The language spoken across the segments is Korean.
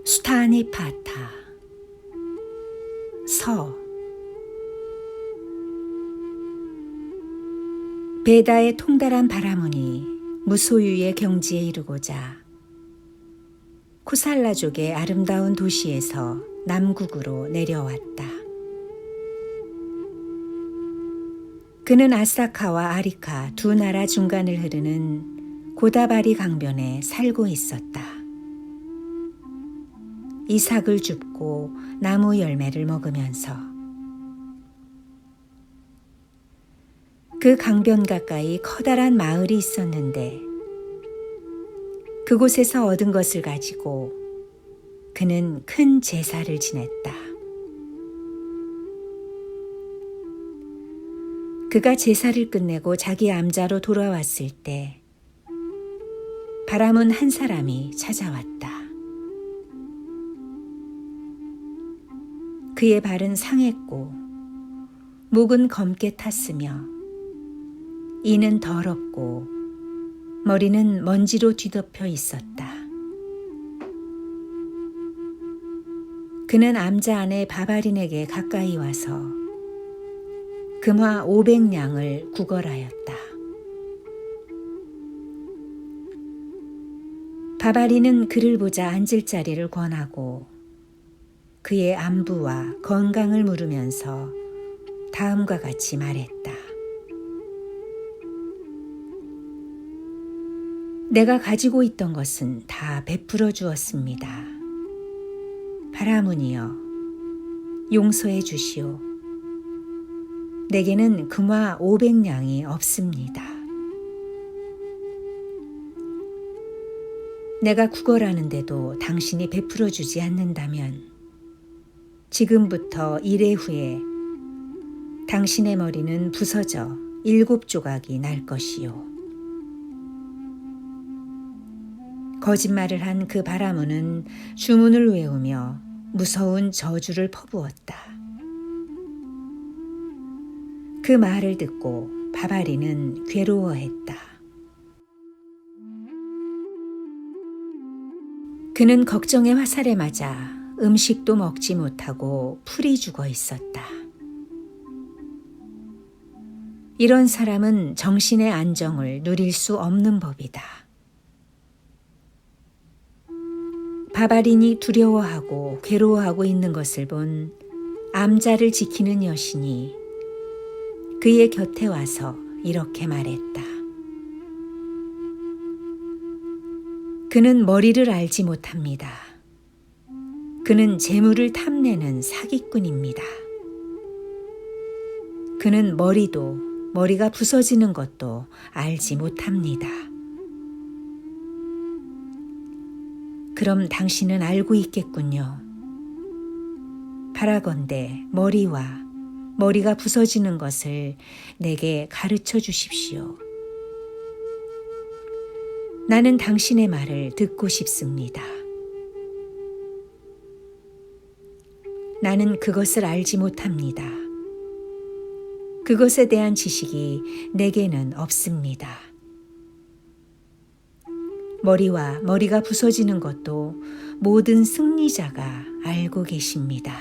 수타니파타 서 베다의 통달한 바라문이 무소유의 경지에 이르고자 쿠살라족의 아름다운 도시에서 남국으로 내려왔다. 그는 아사카와 아리카 두 나라 중간을 흐르는 고다바리 강변에 살고 있었다. 이삭을 줍고 나무 열매를 먹으면서 그 강변 가까이 커다란 마을이 있었는데 그곳에서 얻은 것을 가지고 그는 큰 제사를 지냈다. 그가 제사를 끝내고 자기 암자로 돌아왔을 때 바라문 한 사람이 찾아왔다. 그의 발은 상했고 목은 검게 탔으며 이는 더럽고 머리는 먼지로 뒤덮여 있었다. 그는 암자 아내 바바린에게 가까이 와서 금화 500냥을 구걸하였다. 바바린은 그를 보자 앉을 자리를 권하고 그의 안부와 건강을 물으면서 다음과 같이 말했다. 내가 가지고 있던 것은 다 베풀어 주었습니다. 바라문이여, 용서해 주시오. 내게는 금화 500냥이 없습니다. 내가 구걸하는데도 당신이 베풀어 주지 않는다면 지금부터 1회 후에 당신의 머리는 부서져 7조각이 날 것이요. 거짓말을 한 그 바라문은 주문을 외우며 무서운 저주를 퍼부었다. 그 말을 듣고 바바리는 괴로워했다. 그는 걱정의 화살에 맞아 음식도 먹지 못하고 풀이 죽어 있었다. 이런 사람은 정신의 안정을 누릴 수 없는 법이다. 바바린이 두려워하고 괴로워하고 있는 것을 본 암자를 지키는 여신이 그의 곁에 와서 이렇게 말했다. 그는 머리를 알지 못합니다. 그는 재물을 탐내는 사기꾼입니다. 그는 머리가 부서지는 것도 알지 못합니다. 그럼 당신은 알고 있겠군요. 바라건대 머리가 부서지는 것을 내게 가르쳐 주십시오. 나는 당신의 말을 듣고 싶습니다. 나는 그것을 알지 못합니다. 그것에 대한 지식이 내게는 없습니다. 머리가 부서지는 것도 모든 승리자가 알고 계십니다.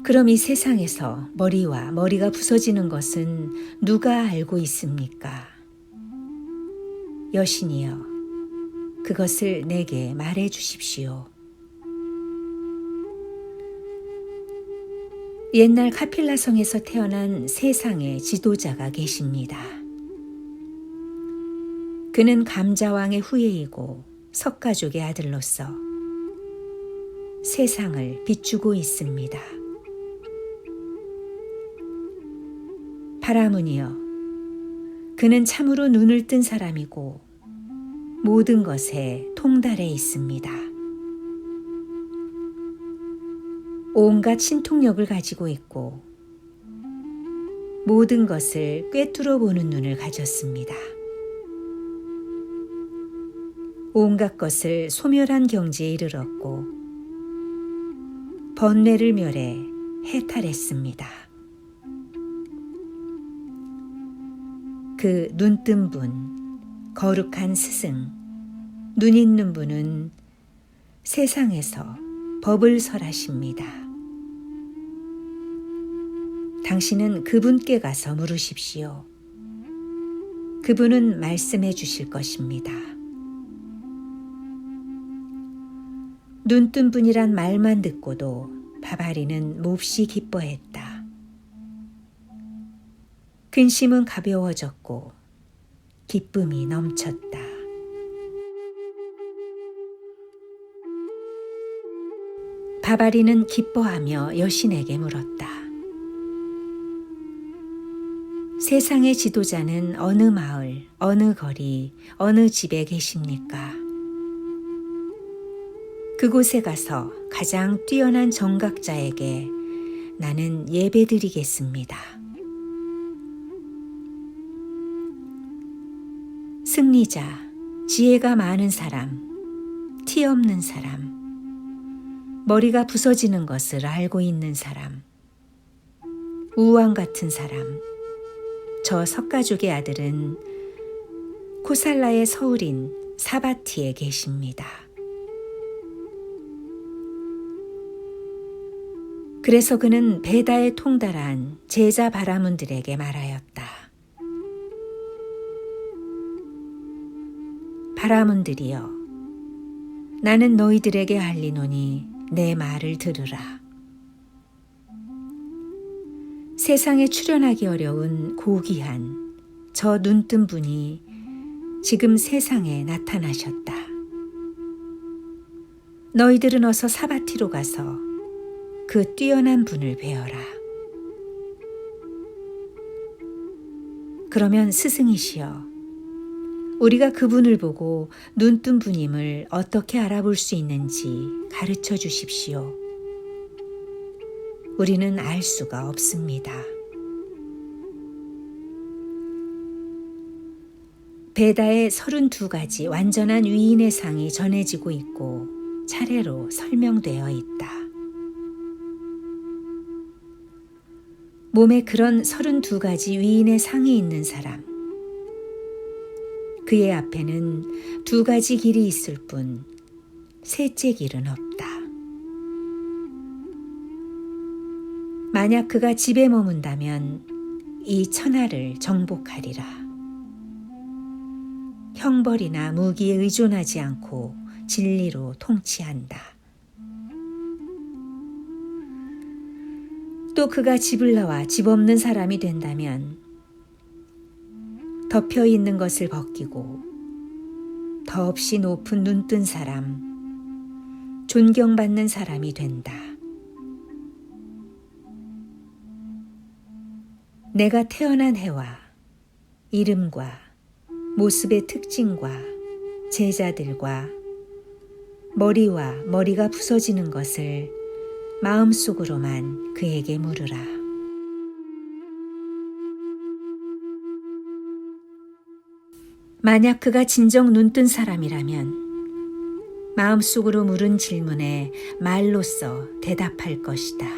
그럼 이 세상에서 머리가 부서지는 것은 누가 알고 있습니까? 여신이여, 그것을 내게 말해 주십시오. 옛날 카필라성에서 태어난 세상의 지도자가 계십니다. 그는 감자왕의 후예이고 석가족의 아들로서 세상을 비추고 있습니다. 바라문이여, 그는 참으로 눈을 뜬 사람이고 모든 것에 통달해 있습니다. 온갖 신통력을 가지고 있고 모든 것을 꿰뚫어 보는 눈을 가졌습니다. 온갖 것을 소멸한 경지에 이르렀고 번뇌를 멸해 해탈했습니다. 그 눈뜬 분, 거룩한 스승, 눈 있는 분은 세상에서 법을 설하십니다. 당신은 그분께 가서 물으십시오. 그분은 말씀해 주실 것입니다. 눈뜬 분이란 말만 듣고도 바바리는 몹시 기뻐했다. 근심은 가벼워졌고 기쁨이 넘쳤다. 바바리는 기뻐하며 여신에게 물었다. 세상의 지도자는 어느 마을, 어느 거리, 어느 집에 계십니까? 그곳에 가서 가장 뛰어난 정각자에게 나는 예배드리겠습니다. 승리자, 지혜가 많은 사람, 티 없는 사람, 머리가 부서지는 것을 알고 있는 사람, 우왕 같은 사람, 저 석가족의 아들은 코살라의 서울인 사바티에 계십니다. 그래서 그는 베다에 통달한 제자 바라문들에게 말하였다. 바라문들이여, 나는 너희들에게 알리노니 내 말을 들으라. 세상에 출현하기 어려운 고귀한 저 눈뜬 분이 지금 세상에 나타나셨다. 너희들은 어서 사바티로 가서 그 뛰어난 분을 배워라. 그러면 스승이시여, 우리가 그분을 보고 눈뜬 분임을 어떻게 알아볼 수 있는지 가르쳐 주십시오. 우리는 알 수가 없습니다. 베다에 32가지 완전한 위인의 상이 전해지고 있고 차례로 설명되어 있다. 몸에 그런 32가지 위인의 상이 있는 사람, 그의 앞에는 2가지 길이 있을 뿐 셋째 길은 없다. 만약 그가 집에 머문다면 이 천하를 정복하리라. 형벌이나 무기에 의존하지 않고 진리로 통치한다. 또 그가 집을 나와 집 없는 사람이 된다면 덮여 있는 것을 벗기고 더없이 높은 눈뜬 사람, 존경받는 사람이 된다. 내가 태어난 해와 이름과 모습의 특징과 제자들과 머리와 머리가 부서지는 것을 마음속으로만 그에게 물으라. 만약 그가 진정 눈뜬 사람이라면 마음속으로 물은 질문에 말로써 대답할 것이다.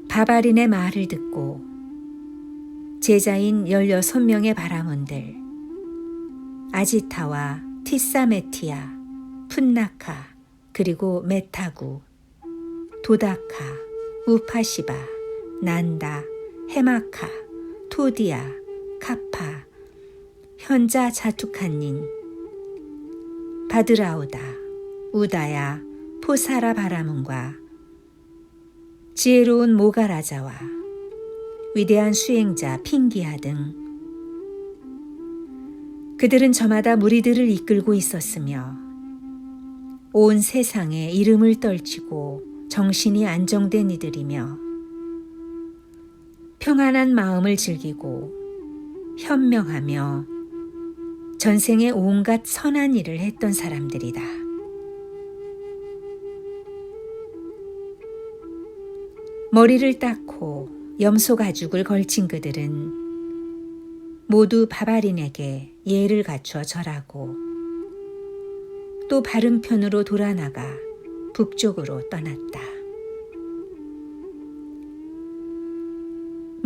바바린의 말을 듣고 제자인 16명의 바라문들, 아지타와 티사메티아, 푼나카, 그리고 메타구, 도다카, 우파시바, 난다, 헤마카, 토디아, 카파, 현자 자투칸닌, 바드라우다, 우다야, 포사라 바라문과 지혜로운 모가라자와 위대한 수행자 핑기아 등 그들은 저마다 무리들을 이끌고 있었으며 온 세상에 이름을 떨치고 정신이 안정된 이들이며 평안한 마음을 즐기고 현명하며 전생에 온갖 선한 일을 했던 사람들이다. 머리를 닦고 염소 가죽을 걸친 그들은 모두 바바린에게 예를 갖춰 절하고 또 바른 편으로 돌아나가 북쪽으로 떠났다.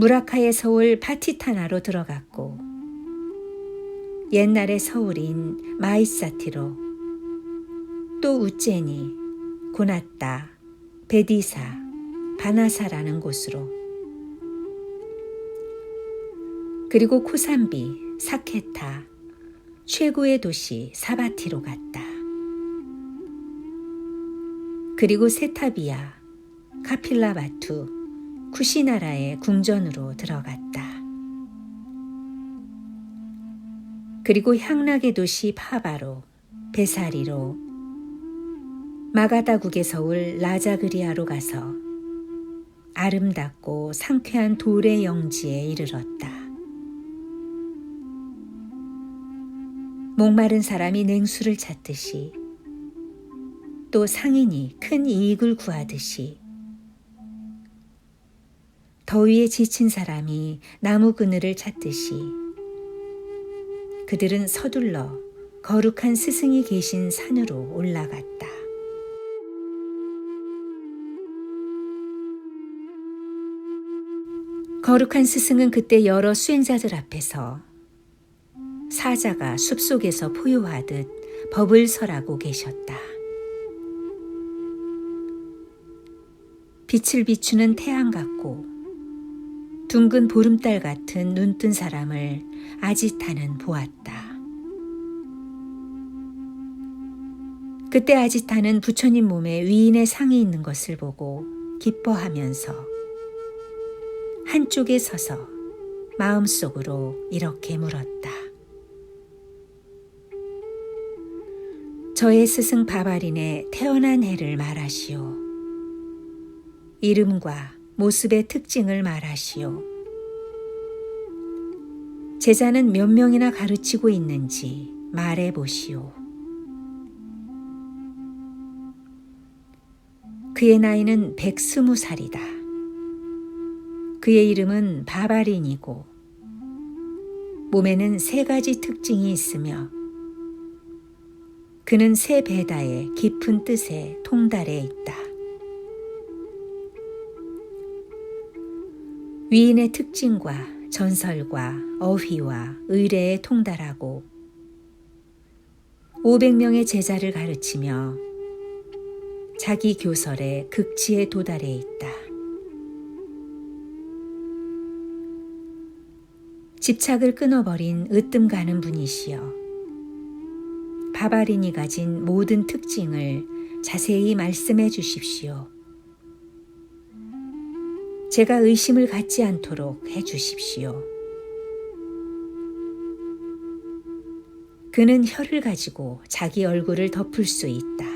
무라카의 서울 파티타나로 들어갔고 옛날의 서울인 마이사티로 또 우제니, 고나타, 베디사, 바나사라는 곳으로 그리고 코삼비, 사케타, 최고의 도시 사바티로 갔다. 그리고 세타비아, 카필라바투, 쿠시나라의 궁전으로 들어갔다. 그리고 향락의 도시 파바로, 베사리로, 마가다국의 서울 라자그리아로 가서 아름답고 상쾌한 돌의 영지에 이르렀다. 목마른 사람이 냉수를 찾듯이 또 상인이 큰 이익을 구하듯이 더위에 지친 사람이 나무 그늘을 찾듯이 그들은 서둘러 거룩한 스승이 계신 산으로 올라갔다. 거룩한 스승은 그때 여러 수행자들 앞에서 사자가 숲속에서 포효하듯 법을 설하고 계셨다. 빛을 비추는 태양 같고 둥근 보름달 같은 눈뜬 사람을 아지타는 보았다. 그때 아지타는 부처님 몸에 위인의 상이 있는 것을 보고 기뻐하면서 한쪽에 서서 마음속으로 이렇게 물었다. 저의 스승 바바린의 태어난 해를 말하시오. 이름과 모습의 특징을 말하시오. 제자는 몇 명이나 가르치고 있는지 말해보시오. 그의 나이는 120살이다. 그의 이름은 바바린이고 몸에는 3가지 특징이 있으며 그는 세 베다의 깊은 뜻에 통달해 있다. 위인의 특징과 전설과 어휘와 의례에 통달하고 500명의 제자를 가르치며 자기 교설의 극치에 도달해 있다. 집착을 끊어버린 으뜸 가는 분이시여 바바린이 가진 모든 특징을 자세히 말씀해 주십시오. 제가 의심을 갖지 않도록 해 주십시오. 그는 혀를 가지고 자기 얼굴을 덮을 수 있다.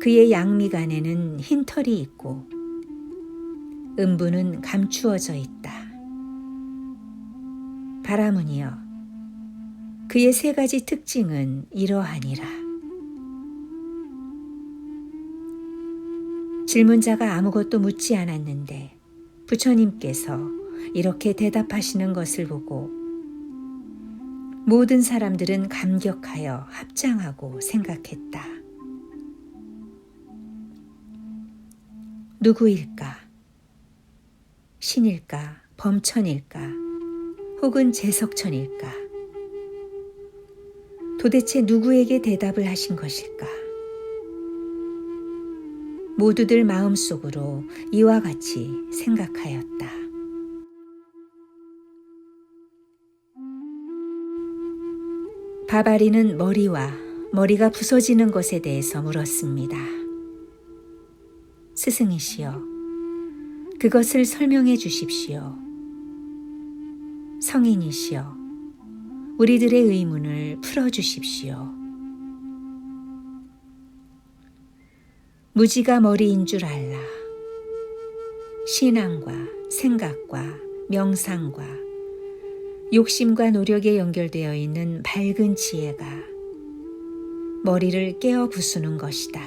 그의 양미간에는 흰 털이 있고 음부는 감추어져 있다. 바라문이여, 그의 3가지 특징은 이러하니라. 질문자가 아무것도 묻지 않았는데 부처님께서 이렇게 대답하시는 것을 보고 모든 사람들은 감격하여 합장하고 생각했다. 누구일까? 신일까? 범천일까? 혹은 제석천일까? 도대체 누구에게 대답을 하신 것일까? 모두들 마음속으로 이와 같이 생각하였다. 바바리는 머리가 부서지는 것에 대해서 물었습니다. 스승이시여, 그것을 설명해 주십시오. 성인이시여, 우리들의 의문을 풀어주십시오. 무지가 머리인 줄 알라. 신앙과 생각과 명상과 욕심과 노력에 연결되어 있는 밝은 지혜가 머리를 깨어 부수는 것이다.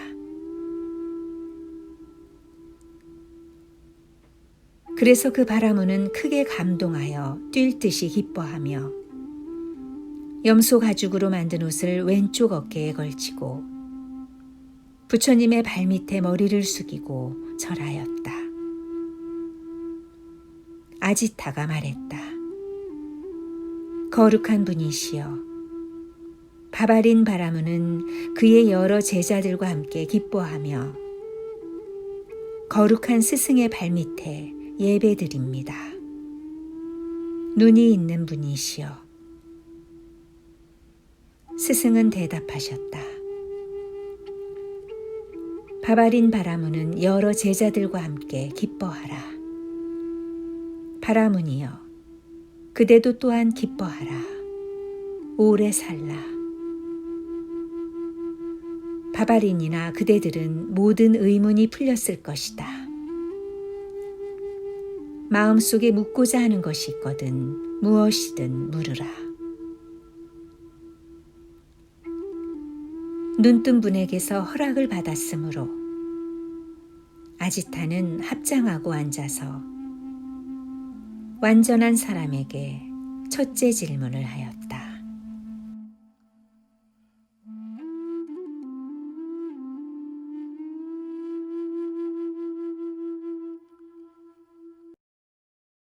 그래서 그 바라문은 크게 감동하여 뛸 듯이 기뻐하며 염소 가죽으로 만든 옷을 왼쪽 어깨에 걸치고 부처님의 발밑에 머리를 숙이고 절하였다. 아지타가 말했다. 거룩한 분이시여, 바바린 바라문은 그의 여러 제자들과 함께 기뻐하며 거룩한 스승의 발밑에 예배드립니다. 눈이 있는 분이시여. 스승은 대답하셨다. 바바린 바라문은 여러 제자들과 함께 기뻐하라. 바라문이여, 그대도 또한 기뻐하라. 오래 살라. 바바린이나 그대들은 모든 의문이 풀렸을 것이다. 마음속에 묻고자 하는 것이 있거든 무엇이든 물으라. 눈뜬 분에게서 허락을 받았으므로 아지타는 합장하고 앉아서 완전한 사람에게 첫째 질문을 하였다.